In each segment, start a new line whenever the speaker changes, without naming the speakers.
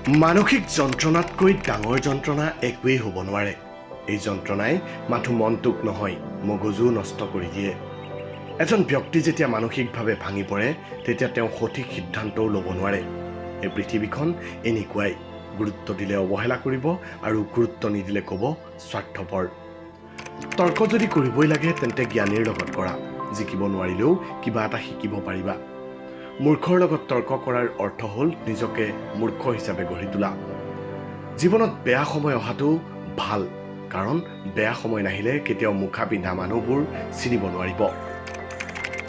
মানসিক যন্ত্ৰণাতকৈ ডাঙৰ যন্ত্ৰণা একোৱেই হ'ব নোৱাৰে। এই যন্ত্ৰণাই মাথো মনটোক নহয় মগজু নষ্ট কৰি দিয়ে। এজন ব্যক্তি যেতিয়া মানসিকভাৱে ভাঙি পৰে তেতিয়া তেওঁ সঠিক সিদ্ধান্তও ল'ব নোৱাৰে। এই পৃথিৱীখন এনেকুৱাই, গুৰুত্ব দিলে অৱহেলা কৰিব আৰু গুৰুত্ব নিদিলে ক'ব স্বাৰ্থপৰ। তৰ্ক যদি কৰিবই লাগে তেন্তে জ্ঞানীৰ লগত কৰা, জিকিব নোৱাৰিলেও কিবা এটা শিকিব পাৰিবা। মূৰ্খৰ লগত তৰ্ক কৰাৰ অৰ্থ হ'ল নিজকে মূৰ্খ হিচাপে গঢ়ি তোলা। জীৱনত বেয়া সময় অহাটো ভাল, কাৰণ বেয়া সময় নাহিলে কেতিয়াও মুখা পিন্ধা মানুহবোৰ চিনিব নোৱাৰিব।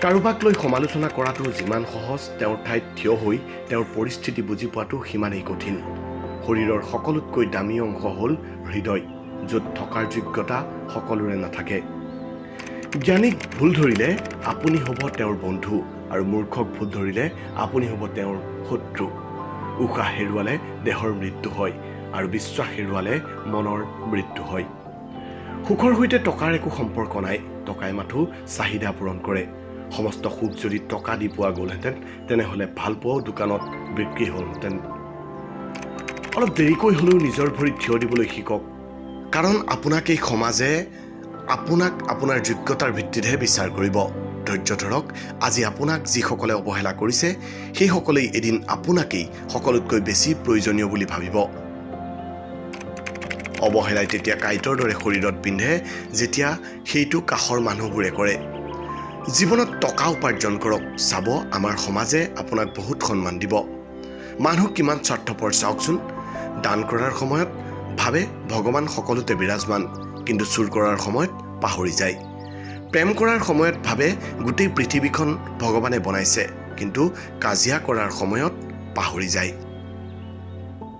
কাৰোবাক লৈ সমালোচনা কৰাটো যিমান সহজ, তেওঁৰ ঠাইত থিয় হৈ তেওঁৰ পৰিস্থিতি বুজি পোৱাটো সিমানেই কঠিন। শৰীৰৰ সকলোতকৈ দামী অংশ হ'ল হৃদয়, য'ত থকাৰ যোগ্যতা সকলোৰে নাথাকে। জ্ঞানীক ভুল ধৰিলে আপুনি হ'ব তেওঁৰ বন্ধু, আৰু মূৰ্খক ভুল ধৰিলে আপুনি হ'ব তেওঁৰ শত্ৰু। উশাহ হেৰুৱালে দেহৰ মৃত্যু হয়, আৰু বিশ্বাস হেৰুৱালে মনৰ মৃত্যু হয়। সুখৰ সৈতে টকাৰ একো সম্পৰ্ক নাই, টকাই মাথো চাহিদা পূৰণ কৰে। সমস্ত সুখ যদি টকা দি পোৱা গ'লহেঁতেন তেনেহ'লে ভালপোৱাও দোকানত বিক্ৰী হ'লহেঁতেন। অলপ দেৰিকৈ হ'লেও নিজৰ ভৰিত থিয় দিবলৈ শিকক, কাৰণ আপোনাক এই সমাজে আপোনাক আপোনাৰ যোগ্যতাৰ ভিত্তিতহে বিচাৰ কৰিব। ধৈৰ্য ধৰক, আজি আপোনাক যিসকলে অৱহেলা কৰিছে সেইসকলেই এদিন আপোনাকেই সকলোতকৈ বেছি প্ৰয়োজনীয় বুলি ভাবিব। অৱহেলাই তেতিয়া কাঁইটৰ দৰে শৰীৰত পিন্ধে যেতিয়া সেইটো কাষৰ মানুহবোৰে কৰে। জীৱনত টকা উপাৰ্জন কৰক, চাব আমাৰ সমাজে আপোনাক বহুত সন্মান দিব। মানুহ কিমান স্বাৰ্থপৰ চাওকচোন। দান কৰাৰ সময়ত ভাবে ভগৱান সকলোতে বিৰাজমান, কিন্তু চুৰ কৰাৰ সময়ত পাহৰি যায়। প্ৰেম কৰাৰ সময়ত ভাবে গোটেই পৃথিৱীখন ভগৱানে বনাইছে, কিন্তু কাজিয়া কৰাৰ সময়ত পাহৰি যায়।